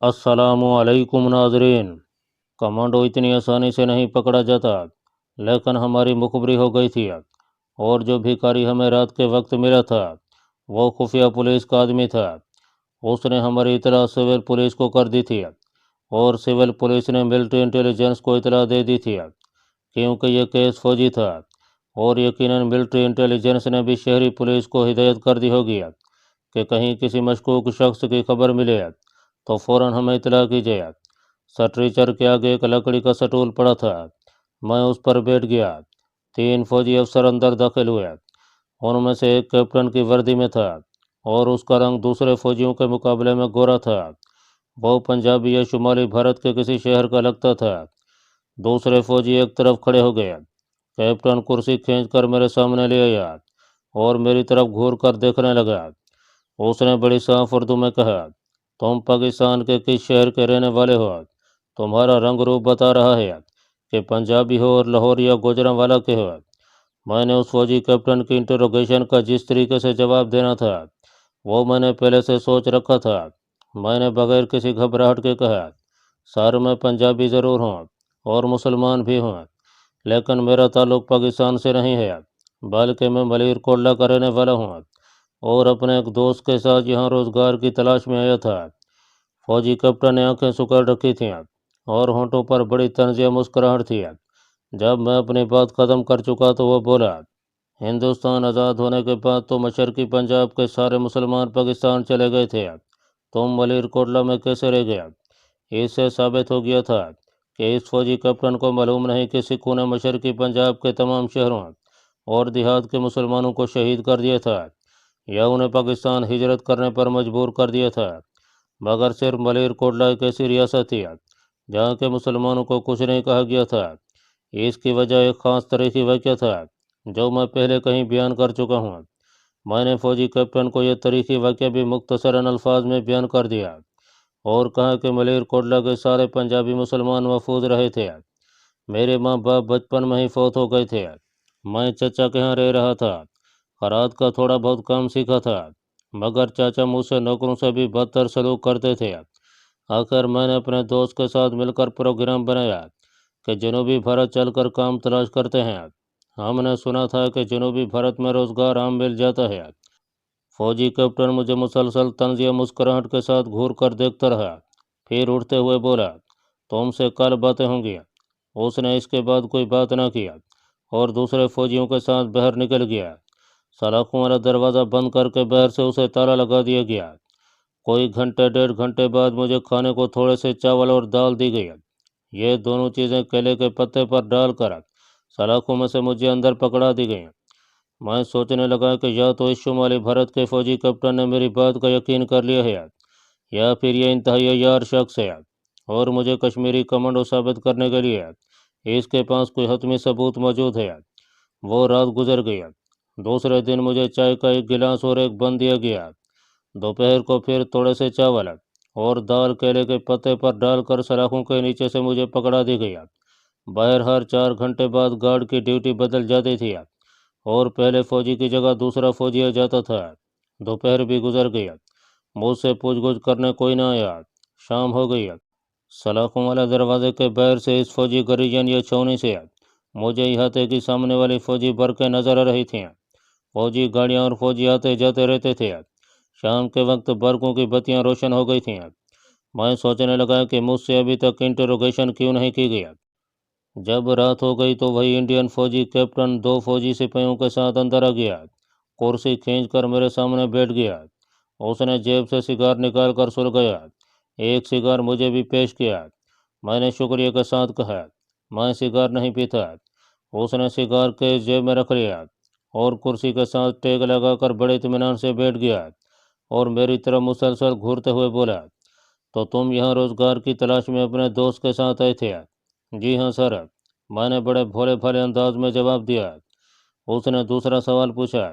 अस्सलामु अलैकुम नाजरीन। कमांडो इतनी आसानी से नहीं पकड़ा जाता, लेकिन हमारी मुखबरी हो गई थी। और जो भिखारी हमें रात के वक्त मिला था वो खुफिया पुलिस का आदमी था। उसने हमारी इतला सिविल पुलिस को कर दी थी और सिविल पुलिस ने मिलिट्री इंटेलिजेंस को इतला दे दी थी, क्योंकि ये केस फौजी था। और यकीनन मिलिट्री इंटेलिजेंस ने भी शहरी पुलिस को हिदायत कर दी होगी कि कहीं किसी मशकूक शख्स की खबर मिले तो फ़ौरन हमें इतला कीजिए। स्ट्रेचर के आगे एक लकड़ी का स्टूल पड़ा था। मैं उस पर बैठ गया। 3 फौजी अफसर अंदर दाखिल हुए। उनमें से एक कैप्टन की वर्दी में था और उसका रंग दूसरे फौजियों के मुकाबले में गोरा था। वो पंजाबी या शुमाली भारत के किसी शहर का लगता था। दूसरे फौजी एक तरफ खड़े हो गए। कैप्टन कुर्सी खींचकर मेरे सामने ले आया और मेरी तरफ घूर कर देखने लगा। उसने बड़ी साफ उर्दू में कहा, तुम पाकिस्तान के किस शहर के रहने वाले हो? तुम्हारा रंग रूप बता रहा है कि पंजाबी हो और लाहौर या गुजरांवाला के हो। मैंने उस फौजी कैप्टन की इंटरोगेशन का जिस तरीके से जवाब देना था वो मैंने पहले से सोच रखा था। मैंने बगैर किसी घबराहट के कहा, सर मैं पंजाबी ज़रूर हूँ और मुसलमान भी हूँ, लेकिन मेरा ताल्लुक़ पाकिस्तान से नहीं है, बल्कि मैं मलेरकोटला का रहने वाला हूँ और अपने एक दोस्त के साथ यहाँ रोज़गार की तलाश में आया था। फौजी कैप्टन ने आंखें सुकड़ रखी थीं और होंठों पर बड़ी तंज़िया मुस्कुराहट थी। जब मैं अपनी बात ख़त्म कर चुका तो वो बोला, हिंदुस्तान आज़ाद होने के बाद तो मशरक़ी पंजाब के सारे मुसलमान पाकिस्तान चले गए थे। तुम मलेरकोटला में कैसे रह गया? इससे साबित हो गया था कि इस फौजी कैप्टन को मालूम नहीं कि सिखों ने मशरक़ी पंजाब के तमाम शहरों और देहात के मुसलमानों को शहीद कर दिया था या उन्हें पाकिस्तान हिजरत करने पर मजबूर कर दिया था। मगर सिर्फ मलेरकोटला एक ऐसी रियासत थी जहाँ के मुसलमानों को कुछ नहीं कहा गया था। इसकी वजह एक ख़ास तारीखी वाक़या था जो मैं पहले कहीं बयान कर चुका हूँ। मैंने फौजी कैप्टन को यह तारीखी वाक़या भी मुख्तसरन अल्फाज में बयान कर दिया और कहा कि मलेरकोटला के सारे पंजाबी मुसलमान महफूज रहे थे। मेरे माँ बाप बचपन में ही फौत हो गए थे। मैं चचा के यहाँ रह रहा था। खरात का थोड़ा बहुत काम सीखा था, मगर चाचा मुझसे नौकरों से भी बदतर सलूक करते थे। आखिर मैंने अपने दोस्त के साथ मिलकर प्रोग्राम बनाया कि जनूबी भारत चलकर काम तलाश करते हैं। हमने सुना था कि जनूबी भारत में रोज़गार आम मिल जाता है। फौजी कैप्टन मुझे मुसलसल तंजिया मुस्कुराहट के साथ घूर कर देखता रहा, फिर उठते हुए बोला, तुमसे कल बातें होंगी। उसने इसके बाद कोई बात ना किया और दूसरे फौजियों के साथ बाहर निकल गया। सलाखों वाला दरवाज़ा बंद करके बाहर से उसे ताला लगा दिया गया। कोई घंटे 1.5 घंटे बाद मुझे खाने को थोड़े से चावल और दाल दी गई। ये दोनों चीज़ें केले के पत्ते पर डालकर सलाखों में से मुझे अंदर पकड़ा दी गई। मैं सोचने लगा कि या तो इस शुमाली भारत के फौजी कैप्टन ने मेरी बात का यकीन कर लिया है या फिर ये इंतहाई यार शख्स है और मुझे कश्मीरी कमांडो साबित करने के लिए इसके पास कोई हतमी सबूत मौजूद है। वो रात गुजर गई। दूसरे दिन मुझे चाय का एक गिलास और एक बन दिया गया। दोपहर को फिर थोड़े से चावल और दाल केले के पत्ते पर डालकर सलाखों के नीचे से मुझे पकड़ा दी गई। बाहर हर 4 घंटे बाद गार्ड की ड्यूटी बदल जाती थी और पहले फौजी की जगह दूसरा फौजी आ जाता था। दोपहर भी गुजर गया। मुझसे पूछगछ करने कोई ना आया। शाम हो गई। सलाखों वाला दरवाजे के बाहर से इस फौजी गरीजन या छावनी से मुझे इहाते की सामने वाली फौजी बरकें नजर आ रही थीं। फौजी गाड़ियाँ और फौजी आते जाते रहते थे। शाम के वक्त बरकों की बत्तियाँ रोशन हो गई थीं। मैं सोचने लगा कि मुझसे अभी तक इंटरोगेशन क्यों नहीं की गई। जब रात हो गई तो वही इंडियन फौजी कैप्टन 2 फौजी सिपाहियों के साथ अंदर आ गया। कुर्सी खींचकर मेरे सामने बैठ गया। उसने जेब से सिगार निकाल कर सुलगाया। एक सिगार मुझे भी पेश किया। मैंने शुक्रिया के साथ कहा, मैं सिगार नहीं पीता। उसने सिगार के जेब में रख लिया और कुर्सी के साथ टेक लगाकर बड़े इत्मीनान से बैठ गया और मेरी तरफ मुसलसल घूरते हुए बोला, तो तुम यहाँ रोज़गार की तलाश में अपने दोस्त के साथ आए थे? जी हाँ सर, मैंने बड़े भोले भाले अंदाज में जवाब दिया। उसने दूसरा सवाल पूछा,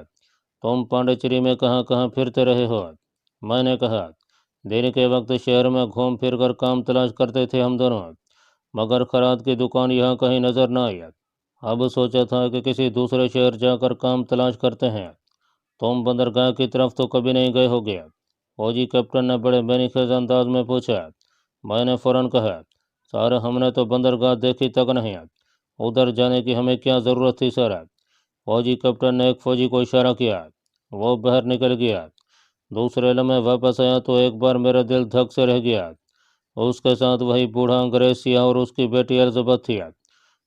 तुम पांडिचेरी में कहाँ कहाँ फिरते रहे हो? मैंने कहा, दिन के वक्त शहर में घूम फिर कर काम तलाश करते थे हम दोनों, मगर खराद की दुकान यहाँ कहीं नजर न आई। अब सोचा था कि किसी दूसरे शहर जाकर काम तलाश करते हैं। तुम बंदरगाह की तरफ तो कभी नहीं गए होगे? फौजी कैप्टन ने बड़े बेनिखेज अंदाज में पूछा। میں نے فوراً کہا، سر ہم نے تو بندرگاہ دیکھی تک نہیں، ادھر جانے کی ہمیں کیا ضرورت تھی سر؟ فوجی کیپٹن نے ایک فوجی کو اشارہ کیا، وہ باہر نکل گیا۔ دوسرے لمحے واپس آیا تو ایک بار میرا دل دھک سے رہ گیا۔ اس کے ساتھ وہی بوڑھا انگریز سیاہ اور اس کی بیٹی الزبتھ تھی،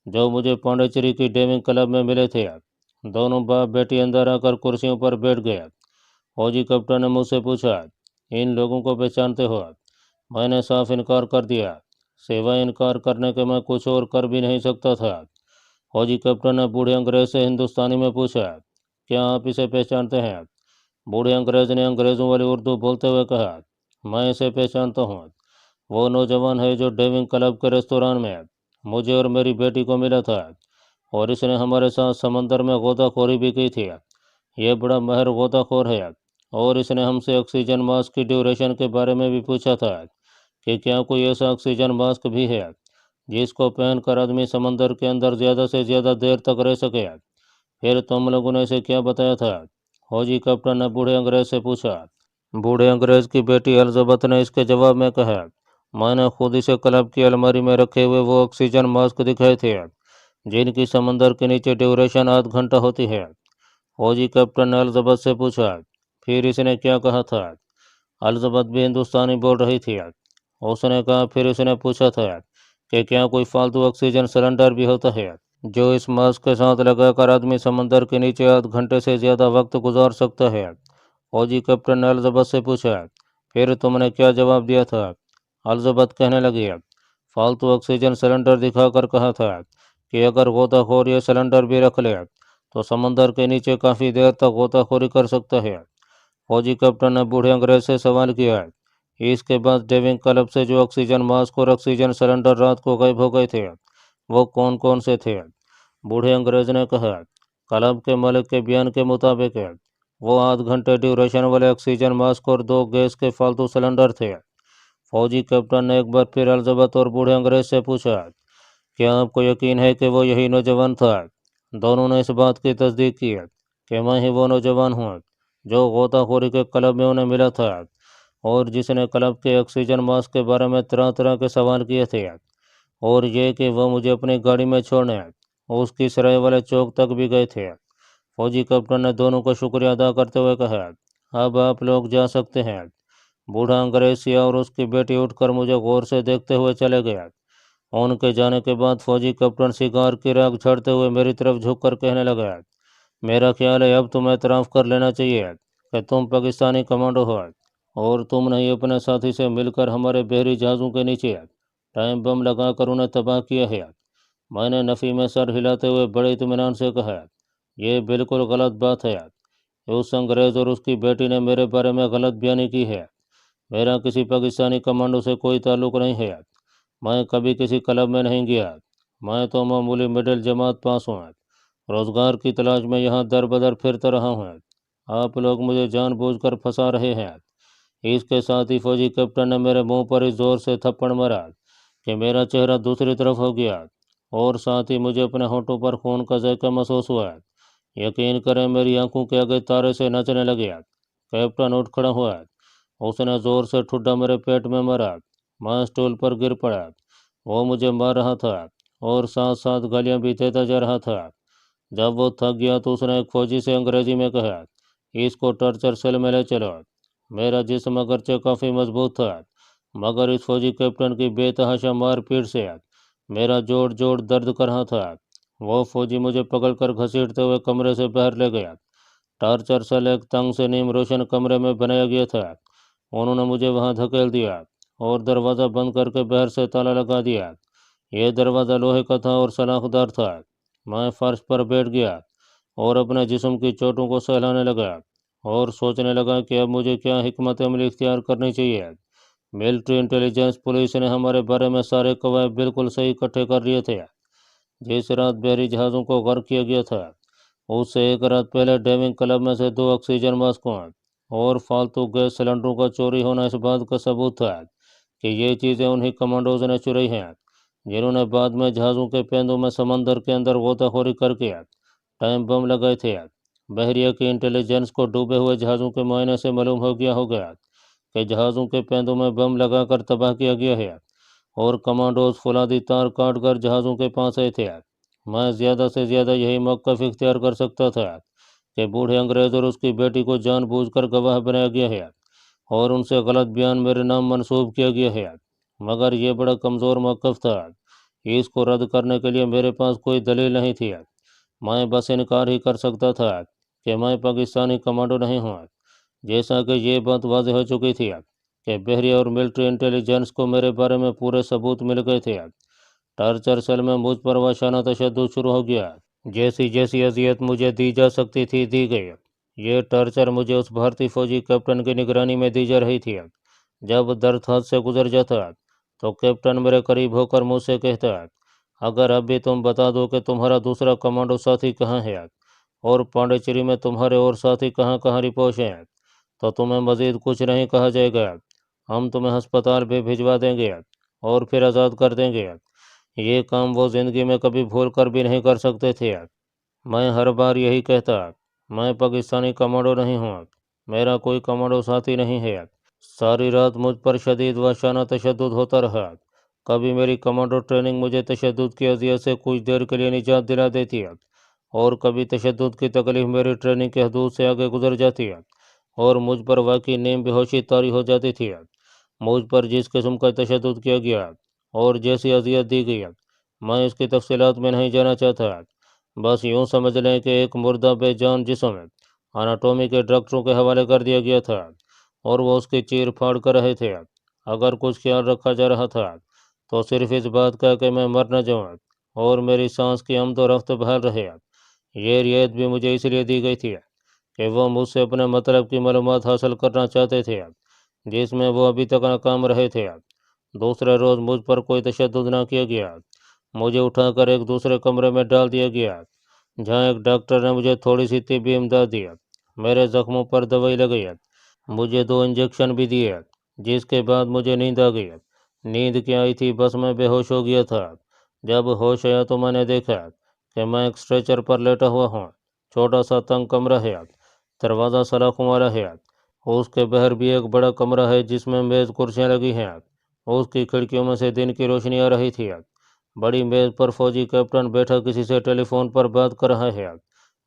جو مجھے پانڈیچری کی ڈیونگ کلب میں ملے تھے۔ دونوں باپ بیٹی اندر آ کر کرسیوں پر بیٹھ گئے۔ فوجی کیپٹن نے مجھ سے پوچھا، ان لوگوں کو پہچانتے ہو؟ میں نے صاف انکار کر دیا، سوائے انکار کرنے کے میں کچھ اور کر بھی نہیں سکتا تھا۔ فوجی کیپٹن نے بوڑھے انگریز سے ہندوستانی میں پوچھا، کیا آپ اسے پہچانتے ہیں؟ بوڑھے انگریز نے انگریزوں والی اردو بولتے ہوئے کہا، میں اسے پہچانتا ہوں، وہ نوجوان ہے جو ڈیونگ کلب کے ریستوران میں مجھے اور میری بیٹی کو ملا تھا، اور اس نے ہمارے ساتھ سمندر میں غوطہ خوری بھی کی تھی۔ یہ بڑا ماہر غوطہ خور ہے، اور اس نے ہم سے آکسیجن ماسک کی ڈیوریشن کے بارے میں بھی پوچھا تھا کہ کیا کوئی ایسا آکسیجن ماسک بھی ہے جس کو پہن کر آدمی سمندر کے اندر زیادہ سے زیادہ دیر تک رہ سکے۔ پھر تم لوگوں نے اسے کیا بتایا تھا؟ فوجی کیپٹن نے بوڑھے انگریز سے پوچھا۔ بوڑھے انگریز کی بیٹی الزبتھ نے اس کے جواب میں کہا، میں نے خود اسے کلب کی الماری میں رکھے ہوئے وہ آکسیجن ماسک دکھائے تھے جن کی سمندر کے نیچے ڈیوریشن آدھ گھنٹہ ہوتی ہے۔ فوجی کیپٹن نے الزبتھ سے پوچھا، پھر اس نے کیا کہا تھا؟ الزبتھ بھی ہندوستانی بول رہی تھی۔ اس نے کہا، پھر اس نے پوچھا تھا کہ کیا کوئی فالتو آکسیجن سلنڈر بھی ہوتا ہے جو اس ماسک کے ساتھ لگا کر آدمی سمندر کے نیچے آدھ گھنٹے سے زیادہ وقت گزار سکتا ہے؟ فوجی کیپٹن نے الزبتھ سے پوچھا، پھر تم نے کیا جواب دیا تھا؟ الزبتھ کہنے لگی، فالتو آکسیجن سلنڈر دکھا کر کہا تھا کہ اگر غوطہ خور یہ سلنڈر بھی رکھ لے تو سمندر کے نیچے کافی دیر تک غوطہ خوری کر سکتا ہے۔ فوجی کیپٹن نے بوڑھے انگریز سے سوال کیا، اس کے بعد ڈیونگ کلب سے جو آکسیجن ماسک اور آکسیجن سلنڈر رات کو غائب ہو گئے تھے وہ کون کون سے تھے؟ بوڑھے انگریز نے کہا، کلب کے مالک کے بیان کے مطابق وہ آدھ گھنٹے ڈیوریشن والے آکسیجن ماسک اور 2 گیس کے فالتو سلنڈر تھے۔ فوجی کیپٹن نے ایک بار پھر الزبتھ اور بوڑھے انگریز سے پوچھا، کیا آپ کو یقین ہے کہ وہ یہی نوجوان تھا؟ دونوں نے اس بات کی تصدیق کی کہ میں ہی وہ نوجوان ہوں جو غوطہ خوری کے کلب میں انہیں ملا تھا اور جس نے کلب کے آکسیجن ماسک کے بارے میں طرح طرح کے سوال کیے تھے، اور یہ کہ وہ مجھے اپنی گاڑی میں چھوڑنے اس کی سرائے والے چوک تک بھی گئے تھے۔ فوجی کیپٹن نے دونوں کو شکریہ ادا کرتے ہوئے کہا، اب آپ لوگ جا سکتے ہیں۔ بوڑھا انگریز سیاہ اور اس کی بیٹی اٹھ کر مجھے غور سے دیکھتے ہوئے چلے گیا۔ ان کے جانے کے بعد فوجی کیپٹن سگار کی راکھ جھاڑتے ہوئے میری طرف جھک کر کہنے لگا، میرا خیال ہے اب تمہیں اعتراف کر لینا چاہیے کہ تم پاکستانی کمانڈو ہو، اور تم نے اپنے ساتھی سے مل کر ہمارے بحری جہازوں کے نیچے ٹائم بم لگا کر انہیں تباہ کیا ہے۔ میں نے نفی میں سر ہلاتے ہوئے بڑے اطمینان سے کہا، یہ بالکل غلط بات ہے۔ اس انگریز اور اس کی بیٹی نے میرے بارے میں غلط بیانی کی ہے۔ میرا کسی پاکستانی کمانڈو سے کوئی تعلق نہیں ہے۔ میں کبھی کسی کلب میں نہیں گیا۔ میں تو معمولی مڈل جماعت پاس ہوں، روزگار کی تلاش میں یہاں در بدر پھرتا رہا ہوں۔ آپ لوگ مجھے جان بوجھ کر پھنسا رہے ہیں۔ اس کے ساتھ ہی فوجی کیپٹن نے میرے منہ پر اس زور سے تھپڑ مارا کہ میرا چہرہ دوسری طرف ہو گیا، اور ساتھ ہی مجھے اپنے ہونٹوں پر خون کا ذائقہ محسوس ہوا۔ یقین کریں میری آنکھوں کے آگے تارے سے نچنے لگے۔ کیپٹن اٹھ کھڑا ہوا، اس نے زور سے ٹھڈا میرے پیٹ میں مارا۔ میں اسٹول پر گر پڑا۔ وہ مجھے مار رہا تھا اور ساتھ ساتھ گالیاں بھی دیتا جا رہا تھا۔ جب وہ تھک گیا تو اس نے ایک فوجی سے انگریزی میں کہا، اس کو ٹارچر سیل میں لے چلو۔ میرا جسم اگرچہ کافی مضبوط تھا، مگر اس فوجی کیپٹن کی بے تحاشا مار پیٹ سے میرا جوڑ جوڑ درد کر رہا تھا۔ وہ فوجی مجھے پکڑ کر گھسیٹتے ہوئے کمرے سے باہر لے گیا۔ ٹارچر سیل ایک تنگ سے نیم روشن کمرے میں بنایا گیا تھا۔ انہوں نے مجھے وہاں دھکیل دیا اور دروازہ بند کر کے باہر سے تالا لگا دیا۔ یہ دروازہ لوہے کا تھا اور سلاخ دار تھا۔ میں فرش پر بیٹھ گیا اور اپنے جسم کی چوٹوں کو سہلانے لگا اور سوچنے لگا کہ اب مجھے کیا حکمت عملی اختیار کرنی چاہیے۔ ملٹری انٹیلیجنس پولیس نے ہمارے بارے میں سارے قوائد بالکل صحیح اکٹھے کر لیے تھے۔ جس رات بحری جہازوں کو غرق کیا گیا تھا اس سے ایک رات پہلے ڈیونگ کلب میں سے 2 آکسیجن ماسکوں اور فالتو گیس سلنڈروں کا چوری ہونا اس بات کا ثبوت تھا کہ یہ چیزیں انہی کمانڈوز نے چرائی ہیں جنہوں نے بعد میں جہازوں کے پیندوں میں سمندر کے اندر غوطہ خوری کر کے ٹائم بم لگائے تھے۔ بحریہ کی انٹیلیجنس کو ڈوبے ہوئے جہازوں کے معائنے سے معلوم ہو گیا ہوگا کہ जहाज़ों के पेंदों में बम लगाकर तबाह किया गया है और कमांडोज फौलादी तार काट कर जहाज़ों के पास आए थे। मैं ज़्यादा से ज़्यादा यही मौक़िफ़ इख्तियार कर सकता था कि बूढ़े अंग्रेज़ और उसकी बेटी को जानबूझकर गवाह बनाया गया है और उनसे गलत बयान मेरे नाम मंसूब किया गया है, मगर ये बड़ा कमज़ोर मौक़िफ़ था। इसको रद्द करने के लिए मेरे पास कोई दलील नहीं थी। मैं बस इनकार ही कर सकता था कि मैं पाकिस्तानी कमांडो नहीं हूँ। जैसा कि ये बात वाज़ेह हो चुकी थी कि बहरिया और मिलिट्री इंटेलिजेंस को मेरे बारे में पूरे सबूत मिल गए थे। टार्चर सेल में मुझ पर वहशाना तशद्दुद शुरू हो गया। जैसी जैसी अजियत मुझे दी जा सकती थी दी गई। ये टॉर्चर मुझे उस भारतीय फौजी कैप्टन की निगरानी में दी जा रही थी। जब दर्द हाथ से गुजर जाता तो कैप्टन मेरे करीब होकर मुझसे कहता, अगर अभी तुम बता दो कि तुम्हारा दूसरा कमांडो साथी कहाँ है और पांडिचेरी में तुम्हारे और साथी कहाँ कहाँ रिपोर्ट हैं, तो तुम्हें मज़ीद कुछ नहीं कहा जाएगा। हम तुम्हें अस्पताल भी भिजवा देंगे और फिर आज़ाद कर देंगे। ये काम वो ज़िंदगी में कभी भूल कर भी नहीं कर सकते थे। मैं हर बार यही कहता, मैं पाकिस्तानी कमांडो नहीं हूँ, मेरा कोई कमांडो साथी नहीं है। सारी रात मुझ पर शदीद वहशाना तशद्दुद होता रहा। कभी मेरी कमांडो ट्रेनिंग मुझे तशद्दुद की अजियत से कुछ देर के लिए निजात दिला देती है और कभी तशद्दुद की तकलीफ मेरी ट्रेनिंग के हदूद से आगे गुजर जाती है और मुझ पर वाकई नीम बेहोशी तारी हो जाती थी। मुझ पर जिस किस्म का तशद्दुद किया गया और जैसी अजियत दी गई, मैं इसकी तफसीलात में नहीं जाना चाहता। बस यूँ समझ लें कि एक मुर्दा बेजान जिस्म अनाटोमी के डॉक्टरों के हवाले कर दिया गया था और वो उसकी चीर फाड़ कर रहे थे। अगर कुछ ख्याल रखा जा रहा था तो सिर्फ इस बात का कि मैं मर न जाऊँ और मेरी सांस की आमद और रफ्त बहाल रहे। ये रियायत भी मुझे इसलिए दी गई थी कि वो मुझसे अपने मतलब की मालूमात हासिल करना चाहते थे, जिसमें वो अभी तक नाकाम रहे थे। दूसरे रोज़ मुझ पर कोई तशद्दुद न किया गया। मुझे उठाकर एक दूसरे कमरे में डाल दिया गया, जहाँ एक डॉक्टर ने मुझे थोड़ी सी तिब्बी इमदाद दी। मेरे ज़ख्मों पर दवाई लगाई, मुझे 2 इंजेक्शन भी दिए, जिसके बाद मुझे नींद आ गई। नींद क्या आई थी, बस मैं बेहोश हो गया था। जब होश आया तो मैंने देखा कि मैं एक स्ट्रेचर पर लेटा हुआ हूँ। छोटा सा तंग कमरा है, दरवाज़ा सलाखों वाला है। उसके बाहर भी एक बड़ा कमरा है जिसमें मेज़ कुर्सियाँ लगी हैं। उसकी खिड़कियों में से दिन की रोशनी आ रही थी। बड़ी मेज़ पर फौजी कैप्टन बैठा किसी से टेलीफोन पर बात कर रहा है।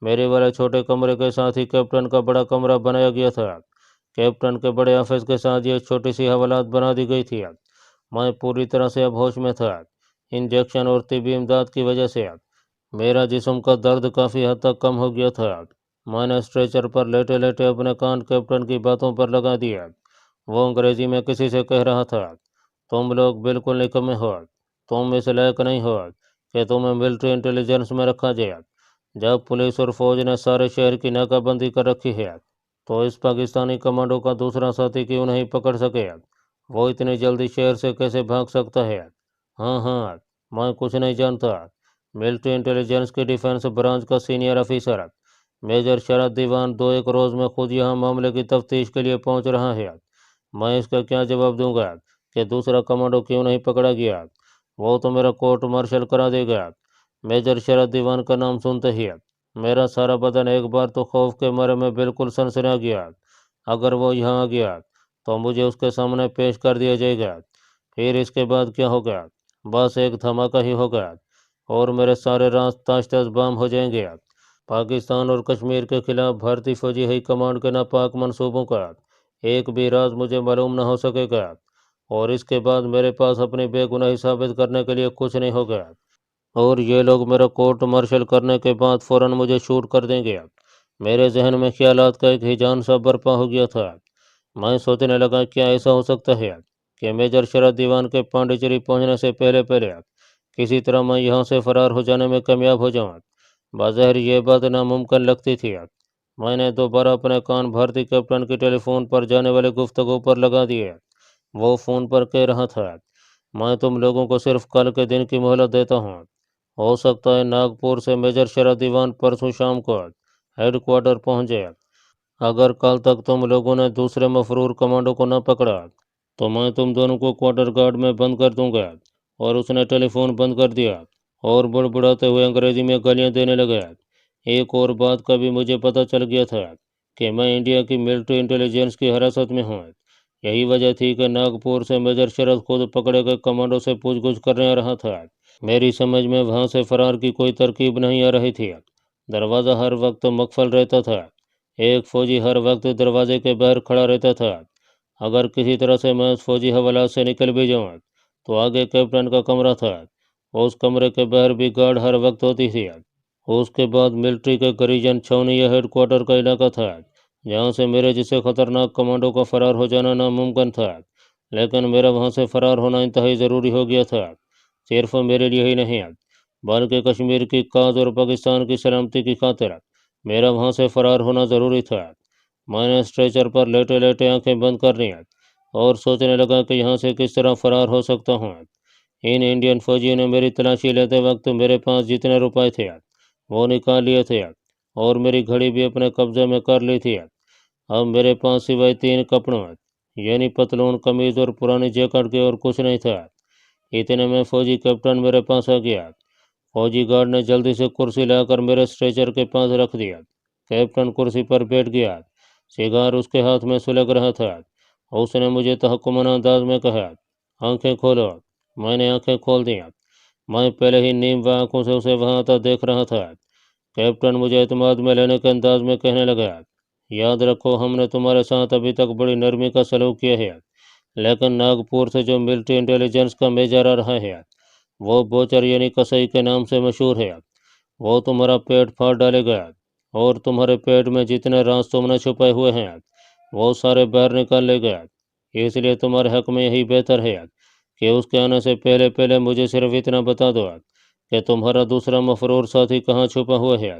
मेरे वाले छोटे कमरे के साथ ही कैप्टन का बड़ा कमरा बनाया गया था। कैप्टन के बड़े ऑफिस के साथ ये छोटी सी हवालात बना दी गई थी। मैं पूरी तरह से अब होश में था। इंजेक्शन और तिब्बी इमदाद की वजह से मेरा जिस्म का दर्द काफ़ी हद तक कम हो गया था। मैंने स्ट्रेचर पर लेटे लेटे अपने कान कैप्टन की बातों पर लगा दिया। वो अंग्रेजी में किसी से कह रहा था, तुम लोग बिल्कुल निकम्मे हो, तुम इस लायक नहीं हो कि तुम्हें मिलिट्री इंटेलिजेंस में रखा जाए। जब पुलिस और फौज ने सारे शहर की नाकाबंदी कर रखी है तो इस पाकिस्तानी कमांडो का दूसरा साथी क्यों नहीं पकड़ सके? वो इतनी जल्दी शहर से कैसे भाग सकता है? हाँ हाँ, मैं कुछ नहीं जानता। मिलिट्री इंटेलिजेंस की डिफेंस ब्रांच का सीनियर ऑफिसर मेजर शरद दीवान 2-1 रोज़ में खुद यहाँ मामले की तफ्तीश के लिए पहुँच रहा है। मैं इसका क्या जवाब दूंगा कि दूसरा कमांडो क्यों नहीं पकड़ा गया? वो तो मेरा कोर्ट मार्शल करा देगा। मेजर शरद दीवान का नाम सुनते ही मेरा सारा बदन एक बार तो खौफ के मारे में बिल्कुल सनसना गया। अगर वो यहाँ आ गया तो मुझे उसके सामने पेश कर दिया जाएगा। फिर इसके बाद क्या होगा? बस एक धमाका ही होगा और मेरे सारे राज ताश तश बम हो जाएंगे। पाकिस्तान और कश्मीर के खिलाफ भारतीय फौजी हाई कमांड के नापाक मंसूबों का एक भी राज मुझे मालूम न हो सकेगा और इसके बाद मेरे पास अपनी बेगुनाही साबित करने के लिए कुछ नहीं होगा और ये लोग मेरा कोर्ट मार्शल करने के बाद फ़ौरन मुझे शूट कर देंगे। मेरे जहन में ख्यालात का एक हिजान सा बर्पा हो गया था। मैं सोचने लगा, क्या ऐसा हो सकता है कि मेजर शरद दीवान के पांडिचेरी पहुंचने से पहले पहले किसी तरह मैं यहाँ से फरार हो जाने में कामयाब हो जाऊँ? बाज़ाहिर ये बात नामुमकिन लगती थी। मैंने दोबारा अपने कान भारतीय कैप्टन की टेलीफोन पर जाने वाले गुफ्तगू पर लगा दिए। वो फ़ोन पर कह रहा था, मैं तुम लोगों को सिर्फ कल के दिन की मोहलत देता हूँ। हो सकता है नागपुर से मेजर शरद दीवान परसों शाम को हेडक्वार्टर पहुँच जाए। अगर कल तक तुम लोगों ने दूसरे मफरूर कमांडो को न पकड़ा तो मैं तुम दोनों को क्वार्टर गार्ड में बंद कर दूंगा। और उसने टेलीफोन बंद कर दिया और बुड़बुड़ाते हुए अंग्रेजी में गालियां देने लगा। एक और बात का भी मुझे पता चल गया था कि मैं इंडिया की मिलिट्री इंटेलिजेंस की हिरासत में हूँ। यही वजह थी कि नागपुर से मेजर शरद खुद पकड़े गए कमांडो से पूछगछ करने आ रहा था। मेरी समझ में वहां से फरार की कोई तरकीब नहीं आ रही थी। दरवाज़ा हर वक्त मकफल रहता था। एक फौजी हर वक्त दरवाजे के बाहर खड़ा रहता था। अगर किसी तरह से मैं उस फौजी हवालात से निकल भी जाऊँ तो आगे कैप्टन का कमरा था। उस कमरे के बाहर भी गार्ड हर वक्त होती थी। उसके बाद मिलिट्री के गरीजन छावनी या हेडक्वार्टर का इलाका था, जहाँ से मेरे जैसे खतरनाक कमांडो का फरार हो जाना नामुमकिन था। लेकिन मेरा वहाँ से फरार होना इंतहाई ज़रूरी हो गया था, सिर्फ मेरे लिए ही नहीं बल्कि कश्मीर की काज और पाकिस्तान की सलामती की खातिर मेरा वहाँ से फरार होना ज़रूरी था। मैंने स्ट्रेचर पर लेटे लेटे आंखें बंद कर ली और सोचने लगा कि यहाँ से किस तरह फरार हो सकता हूँ। इन इंडियन फौजियों ने मेरी तलाशी लेते वक्त मेरे पास जितने रुपए थे वो निकाल लिए थे और मेरी घड़ी भी अपने कब्जे में कर ली थी। अब मेरे पास सिवाय 3 कपड़ों यानी पतलून, कमीज और पुरानी जैकेट के और कुछ नहीं था। इतने में फौजी कैप्टन मेरे पास आ गया। फौजी गार्ड ने जल्दी से कुर्सी लाकर मेरे स्ट्रेचर के पास रख दिया। कैप्टन कुर्सी पर बैठ गया। सिगार उसके हाथ में सुलग रहा था। उसने मुझे तहकुमन अंदाज में कहा, आंखें खोलो। मैंने आंखें खोल दी। मैं पहले ही नींद आंखों से उसे वहां आता देख रहा था। कैप्टन मुझे एतमाद में लेने के अंदाज में कहने लगा, याद रखो हमने तुम्हारे साथ अभी तक बड़ी नरमी का सलूक किया है, लेकिन नागपुर से जो मिलिट्री इंटेलिजेंस का मेजर आ रहा है वो बोचर यानी कसई के नाम से मशहूर है। वो तुम्हारा पेट फाड़ डालेगा और तुम्हारे पेट में जितने राज तुमने छुपाए हुए हैं वो सारे बाहर निकाल लेगा। इसलिए तुम्हारे हक में यही बेहतर है कि उसके आने से पहले पहले मुझे सिर्फ इतना बता दो कि तुम्हारा दूसरा मफरूर साथी कहाँ छुपा हुआ है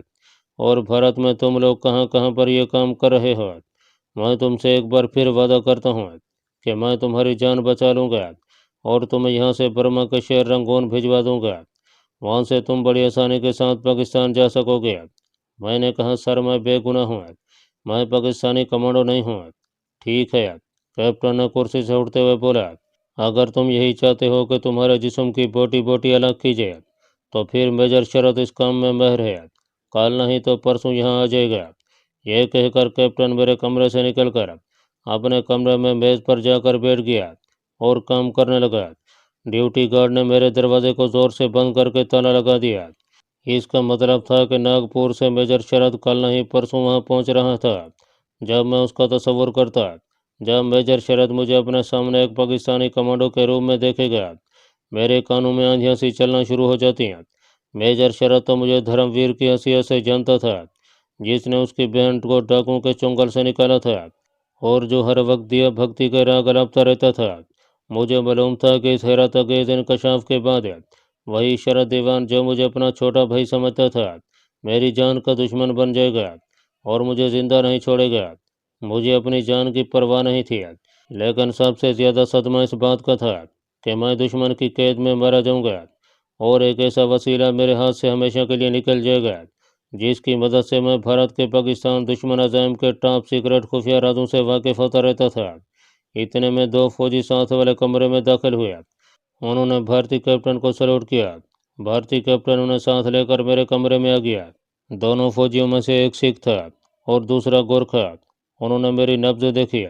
और भारत में तुम लोग कहाँ कहाँ पर ये काम कर रहे हो। मैं तुमसे एक बार फिर वादा करता हूँ कि मैं तुम्हारी जान बचा लूँगा और तुम्हें यहाँ से बर्मा के शहर रंगून भिजवा दूँगा। वहाँ से तुम बड़ी आसानी के साथ पाकिस्तान जा सकोगे। मैंने कहा, सर मैं बेगुनाह हूँ, मैं पाकिस्तानी कमांडो नहीं हूँ। ठीक है, कैप्टन ने कुर्सी से उठते हुए बोला, अगर तुम यही चाहते हो कि तुम्हारे जिस्म की बोटी बोटी अलग की जाए तो फिर मेजर शरद इस काम में माहिर है। कल नहीं तो परसों यहाँ आ जाएगा। यह कहकर कैप्टन मेरे कमरे से निकलकर अपने कमरे में मेज पर जाकर बैठ गया और काम करने लगा। ड्यूटी गार्ड ने मेरे दरवाजे को जोर से बंद करके ताला लगा दिया। इसका मतलब था कि नागपुर से मेजर शरद कल नहीं परसों वहां पहुंच रहा था। जब मैं उसका तस्वुर करता, जब मेजर शरद मुझे अपने सामने एक पाकिस्तानी कमांडो के रूप में देखेगा, मेरे कानों में आंधियां सी चलना शुरू हो जाती हैं। मेजर शरद तो मुझे धर्मवीर की हैसियत से जानता था, जिसने उसकी बहन को डाकुओं के चुंगल से निकाला था और जो हर वक्त दिया भक्ति के राग अलापता रहता था। मुझे मालूम था कि इस हैरत अंगेज इंकशाफ के बाद वही शरद दीवान जो मुझे अपना छोटा भाई समझता था मेरी जान का दुश्मन बन जाएगा और मुझे जिंदा नहीं छोड़ेगा। मुझे अपनी जान की परवाह नहीं थी, लेकिन सबसे ज्यादा सदमा इस बात का था कि मैं दुश्मन की कैद में मारा जाऊंगा और एक ऐसा वसीला मेरे हाथ से हमेशा के लिए निकल जाएगा जिसकी मदद से मैं भारत के पाकिस्तान दुश्मन अजाइम के टॉप सीक्रेट खुफिया राजों से वाकिफ होता रहता था। इतने में 2 फौजी साथ वाले कमरे में दाखिल हुए। उन्होंने भारतीय कैप्टन को सल्यूट किया। भारतीय कैप्टन उन्हें साथ लेकर मेरे कमरे में आ गया। दोनों फौजियों में से एक सिख था और दूसरा गोरखा। उन्होंने मेरी नब्ज देखी।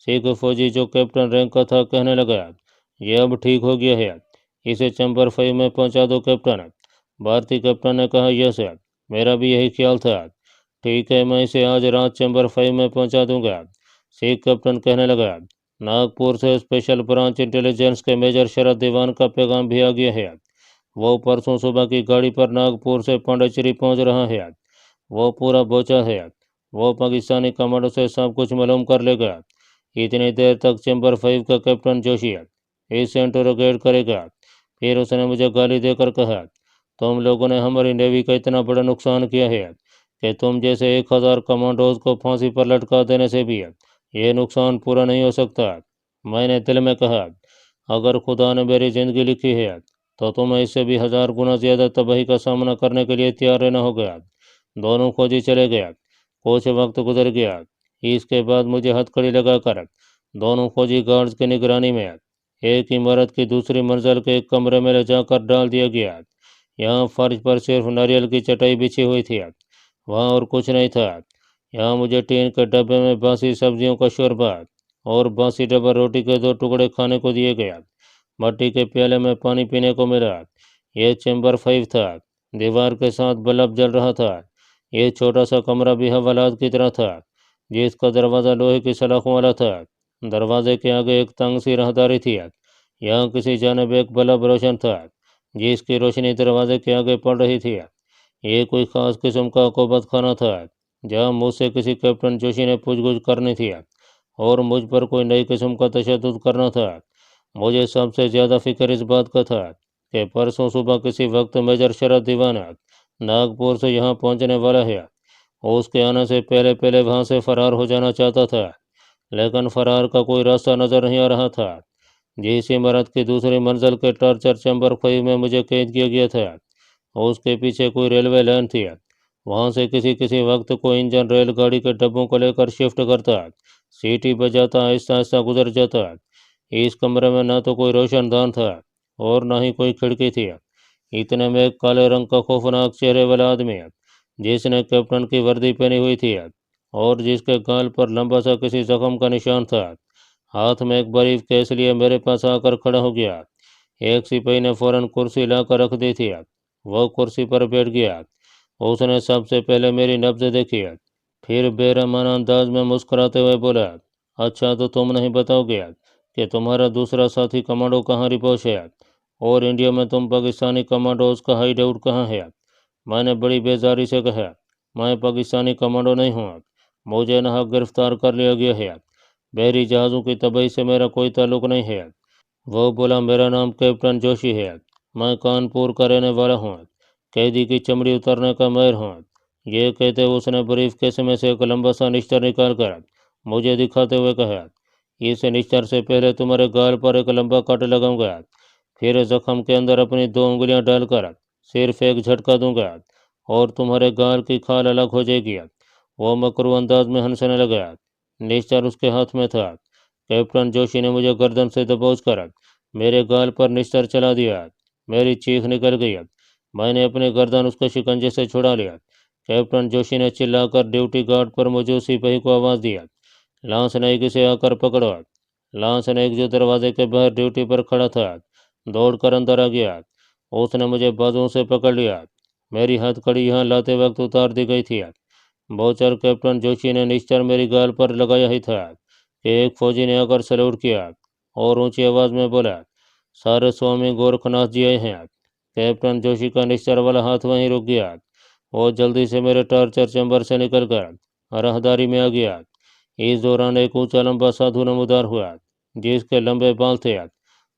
सिख फौजी जो कैप्टन रैंक का था कहने लगा, यह अब ठीक हो गया है, इसे चैम्बर 5 में पहुंचा दो कैप्टन। भारतीय कैप्टन ने कहा, यस सर, मेरा भी यही ख्याल था। ठीक है, मैं इसे आज रात चैम्बर 5 में पहुंचा दूंगा। सिख कैप्टन कहने लगा, नागपुर से स्पेशल ब्रांच इंटेलिजेंस के मेजर शरद दीवान का पैगाम भी आ गया है। वो परसों सुबह की गाड़ी पर नागपुर से पांडिचेरी पहुंच रहा है। वो पूरा बोचा है। वो पाकिस्तानी कमांडो से सब कुछ मालूम कर लेगा। इतनी देर तक चैम्बर 5 का कैप्टन जोशी इसे इंटरोगेट करेगा। फिर उसने मुझे गाली देकर कहा, तुम लोगों ने हमारी नेवी का इतना बड़ा नुकसान किया है कि तुम जैसे 1000 कमांडोज को फांसी पर लटका देने से भी ये नुकसान पूरा नहीं हो सकता। मैंने दिल में कहा, अगर खुदा ने मेरी जिंदगी लिखी है तो तुम्हें इससे भी 1000 गुना ज्यादा तबाही का सामना करने के लिए तैयार रहना होगा। दोनों फौजी चले गए। कुछ वक्त गुजर गया। इसके बाद मुझे हथकड़ी लगाकर दोनों फौजी गार्ड्स की निगरानी में एक इमारत की दूसरी मंजिल के एक कमरे में ले जाकर डाल दिया गया। यहाँ फर्श पर सिर्फ नारियल की चटाई बिछी हुई थी। वहाँ और कुछ नहीं था। यहाँ मुझे टीन के डब्बे में बासी सब्जियों का शोरबा और बासी डबर रोटी के 2 टुकड़े खाने को दिए गए। मट्टी के प्याले में पानी पीने को मिला। यह चैम्बर 5 था। दीवार के साथ बल्ब जल रहा था। यह छोटा सा कमरा भी हवालात की तरह था, जिसका दरवाज़ा लोहे की सलाखों वाला था। दरवाजे के आगे एक तंग सी राहदारी थी। यहाँ किसी जानिब एक बल्ब रोशन था, जिसकी रोशनी दरवाजे के आगे पड़ रही थी। ये कोई ख़ास किस्म का अकोबत खाना था, जहाँ मुझसे किसी कैप्टन जोशी ने पूछगछ करनी थी और मुझ पर कोई नई किस्म का तशद्दुद करना था। मुझे सबसे ज़्यादा फिक्र इस बात का था कि परसों सुबह किसी वक्त मेजर शरद दीवाना नागपुर से यहाँ पहुँचने वाला है। उसके आने से पहले पहले वहाँ से फरार हो जाना चाहता था, लेकिन फरार का कोई रास्ता नज़र नहीं आ रहा था। जिस इमारत की दूसरी मंजिल के टॉर्चर चैम्बर 5 में मुझे कैद किया गया था, उसके पीछे कोई रेलवे लाइन थी। वहाँ से किसी किसी वक्त कोई इंजन रेलगाड़ी के डब्बों को लेकर शिफ्ट करता, सीटी बजाता आहिस्ता आहिस्ता गुजर जाता। इस कमरे में न तो कोई रोशनदान था और न ही कोई खिड़की थी। इतने में एक काले रंग का खौफनाक चेहरे वाला आदमी, जिसने कैप्टन की वर्दी पहनी हुई थी और जिसके गाल पर लंबा सा किसी जख्म का निशान था, हाथ में एक बरीफ केस लिए मेरे पास आकर खड़ा हो गया। एक सिपाही ने फौरन कुर्सी लाकर रख दी थी। वो कुर्सी पर बैठ गया। उसने सबसे पहले मेरी नब्ज देखी, फिर बेरहमाना अंदाज में मुस्कुराते हुए बोला, अच्छा तो तुम नहीं बताओगे कि तुम्हारा दूसरा साथी कमांडो कहाँ रिपोर्ट है, और इंडिया में तुम पाकिस्तानी कमांडोज का हाइड आउट कहाँ है? मैंने बड़ी बेजारी से कहा, मैं पाकिस्तानी कमांडो नहीं हूँ, मुझे नाहक गिरफ्तार कर लिया गया है। बहरी जहाज़ों की तबाही से मेरा कोई ताल्लुक नहीं है। वो बोला, मेरा नाम कैप्टन जोशी है, मैं कानपुर का रहने वाला हूँ, कैदी की चमड़ी उतारने का माहिर हूँ। ये कहते हुए उसने ब्रीफ केस में से एक लंबा सा निश्चर निकाल कर मुझे दिखाते हुए कहा, इस निश्चर से पहले तुम्हारे गाल पर एक लंबा कट लगाऊंगा, फिर जख्म के अंदर अपनी 2 उंगलियां डालकर सिर्फ एक झटका दूंगा और तुम्हारे गाल की खाल अलग हो जाएगी। वो मकरू अंदाज में हंसने लगा। निश्चर उसके हाथ में था। कैप्टन जोशी ने मुझे गर्दन से दबोच कर मेरे गाल पर निश्चर चला दिया। मेरी चीख निकल गई। मैंने अपनी गर्दन उसके शिकंजे से छुड़ा लिया। कैप्टन जोशी ने चिल्लाकर ड्यूटी गार्ड पर मौजूद सिपाही को आवाज़ दिया, लांस नाइक इसे आकर पकड़ो। लांस नाइक जो दरवाजे के बाहर ड्यूटी पर खड़ा था, दौड़कर अंदर आ गया। उसने मुझे बाजुओं से पकड़ लिया। मेरी हथकड़ी यहाँ लाते वक्त उतार दी गई थी। बोचर कैप्टन जोशी ने निश्चर मेरी गाल पर लगाया ही था कि एक फौजी ने आकर सैल्यूट किया और ऊंची आवाज़ में बोला, सारे स्वामी गोरखनाथ जी आए हैं। कैप्टन जोशी का निश्चर वाला हाथ वहीं रुक गया। वो जल्दी से मेरे टॉर्चर चैम्बर से निकलकर राहदारी में आ गया। इस दौरान एक ऊंचा लंबा साधु नमूदार हुआ, जिसके लंबे बाल थे,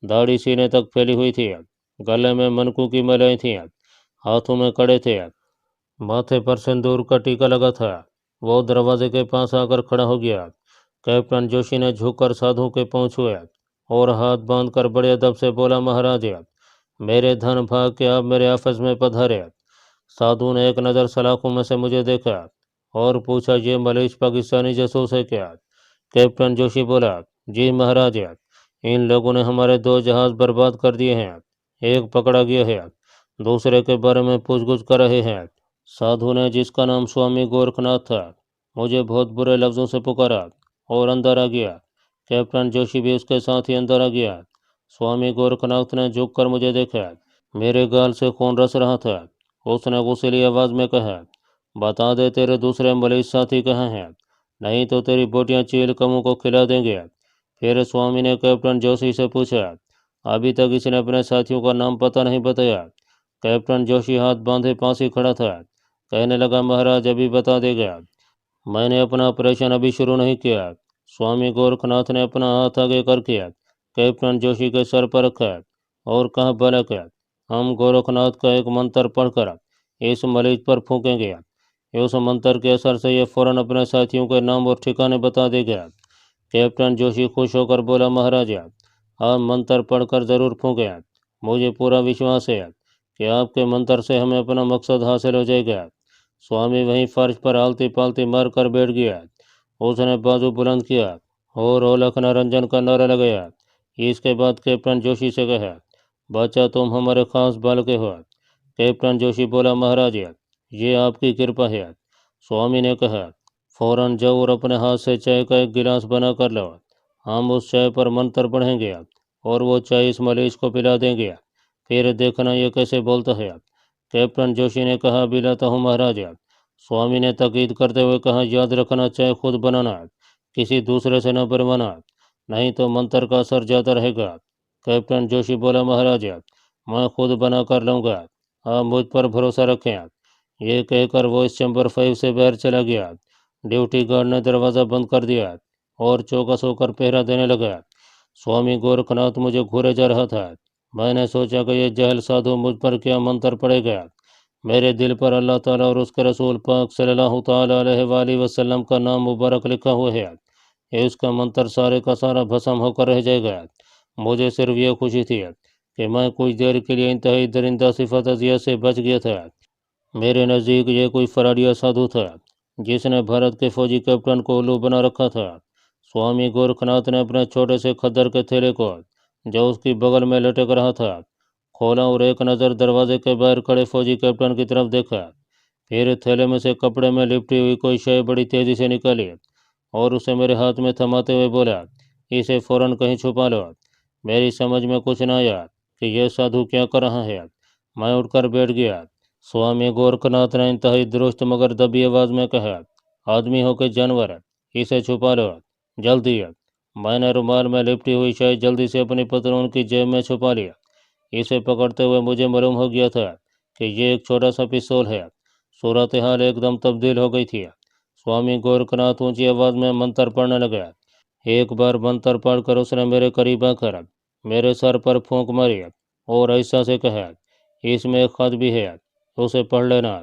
दाढ़ी सीने तक फैली हुई थी, गले में मनकू की मालाएं थीं, हाथों में कड़े थे, माथे पर सिंदूर का टीका लगा था। वो दरवाजे के पास आकर खड़ा हो गया। कैप्टन जोशी ने झुककर साधु के पांव छुए और हाथ बांधकर बड़े अदब से बोला, महाराज मेरे धन भाग के आप मेरे ऑफिस में पधारे। साधु ने एक नज़र सलाखों में से मुझे देखा और पूछा, ये मलेश पाकिस्तानी जासूस है क्या? कैप्टन जोशी बोला, जी महाराज, इन लोगों ने हमारे 2 जहाज बर्बाद कर दिए हैं। एक पकड़ा गया है, दूसरे के बारे में पूछगछ कर रहे हैं। साधु ने, जिसका नाम स्वामी गोरखनाथ था, मुझे बहुत बुरे लफ्ज़ों से पुकारा और अंदर आ गया। कैप्टन जोशी भी उसके साथ ही अंदर आ गया। स्वामी गोरखनाथ ने झुककर मुझे देखा। मेरे गाल से खून रस रहा था। उसने गुस्सैली आवाज़ में कहा, बता दे तेरे दूसरे मलेश साथी कहाँ हैं, नहीं तो तेरी बोटियां चील कमों को खिला देंगे। फिर स्वामी ने कैप्टन जोशी से पूछा, अभी तक इसने अपने साथियों का नाम पता नहीं बताया। कैप्टन जोशी हाथ बांधे पास ही खड़ा था। कहने लगा, महाराज अभी बता देगा, मैंने अपना ऑपरेशन अभी शुरू नहीं किया। स्वामी गोरखनाथ ने अपना हाथ आगे करके कैप्टन जोशी के सर पर रखा और कहा, बालक, हम गोरखनाथ का एक मंत्र पढ़कर इस मरीज पर फूकेंगे। उस मंत्र के असर से यह फौरन अपने साथियों के नाम और ठिकाने बता देगा। कैप्टन जोशी खुश होकर बोला, महाराज आप मंत्र पढ़कर जरूर फूकें। मुझे पूरा विश्वास है कि आपके मंत्र से हमें अपना मकसद हासिल हो जाएगा। स्वामी वहीं फर्श पर आलती पालती मार कर बैठ गया। उसने बाजू बुलंद किया और ओलख निरंजन का नारा लगाया। इसके बाद कैप्टन जोशी से कहा, बच्चा तुम हमारे खास बालके हो। कैप्टन जोशी बोला, महाराज ये आपकी कृपा है। स्वामी ने कहा, फौरन जाओ और अपने हाथ से चाय का एक गिलास बना कर लो। ہم اس چائے پر منتر پڑھیں گے اور وہ چائے اس مریض کو پلا دیں گے، پھر دیکھنا یہ کیسے بولتا ہے۔ کیپٹن جوشی نے کہا، بھی لاتا ہوں مہاراج۔ سوامی نے تاکید کرتے ہوئے کہا، یاد رکھنا چائے خود بنانا، کسی دوسرے سے نہ بنوانا، نہیں تو منتر کا اثر جاتا رہے گا۔ کیپٹن جوشی بولا، مہاراج میں خود بنا کر لاؤں گا، آپ مجھ پر بھروسہ رکھیں۔ یہ کہہ کر وہ اس چیمبر 5 سے باہر چلا گیا۔ ڈیوٹی گارڈ نے دروازہ بند کر دیا اور چوکس ہو کر پہرا دینے لگا۔ سوامی گورکھ ناتھ مجھے گھورے جا رہا تھا۔ میں نے سوچا کہ یہ جہل سادھو مجھ پر کیا منتر پڑے گا۔ میرے دل پر اللہ تعالیٰ اور اس کے رسول پاک صلی اللہ تعالیٰ علیہ وآلہ وسلم کا نام مبارک لکھا ہوا ہے، اس کا منتر سارے کا سارا بھسم ہو کر رہ جائے گا۔ مجھے صرف یہ خوشی تھی کہ میں کچھ دیر کے لیے انتہائی درندہ صفت اذیت سے بچ گیا تھا۔ میرے نزدیک یہ کوئی فراڈیا سادھو تھا جس نے بھارت کے فوجی کیپٹن کو الو بنا رکھا تھا۔ سوامی گورکھ ناتھ نے اپنے چھوٹے سے کھدر کے تھیلے کو، جو اس کی بغل میں لٹک رہا تھا، کھولا اور ایک نظر دروازے کے باہر کھڑے فوجی کیپٹن کی طرف دیکھا۔ پھر تھیلے میں سے کپڑے میں لپٹی ہوئی کوئی شے بڑی تیزی سے نکالی اور اسے میرے ہاتھ میں تھماتے ہوئے بولا، اسے فوراً کہیں چھپا لو۔ میری سمجھ میں کچھ نہ آیا کہ یہ سادھو کیا کر رہا ہے۔ میں اٹھ کر بیٹھ گیا۔ سوامی گورکھ ناتھ نے انتہائی درست مگر دبی آواز میں کہا، آدمی ہو کہ جانور، اسے چھپا لو جلدی۔ میں نے رومال میں لپٹی ہوئی شے جلدی سے اپنی پتلون کی جیب میں چھپا لیا۔ اسے پکڑتے ہوئے مجھے معلوم ہو گیا تھا کہ یہ ایک چھوٹا سا پستول ہے۔ صورتحال ایک دم تبدیل ہو گئی تھی۔ سوامی گورکھ ناتھ اونچی آواز میں منتر پڑھنے لگا۔ ایک بار منتر پڑھ کر اس نے میرے قریب آ کر میرے سر پر پھونک ماری اور ایسا سے کہا، اس میں ایک خط بھی ہے، اسے پڑھ لینا،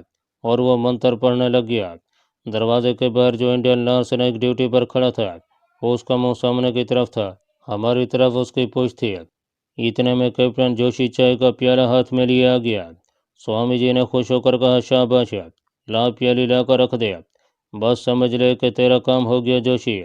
اور وہ منتر پڑھنے لگ گیا۔ دروازے کے باہر جو انڈین لانس نیک ڈیوٹی پر کھڑا تھا، اس کا منہ سامنے کی طرف تھا، ہماری طرف اس کی پوچھ تھی۔ اتنے میں کیپٹن جوشی چائے کا پیالہ ہاتھ میں لیے آ گیا۔ سوامی جی نے خوش ہو کر کہا، شاباش، لا پیالی لا کر رکھ دے، بس سمجھ لے کہ تیرا کام ہو گیا جوشی۔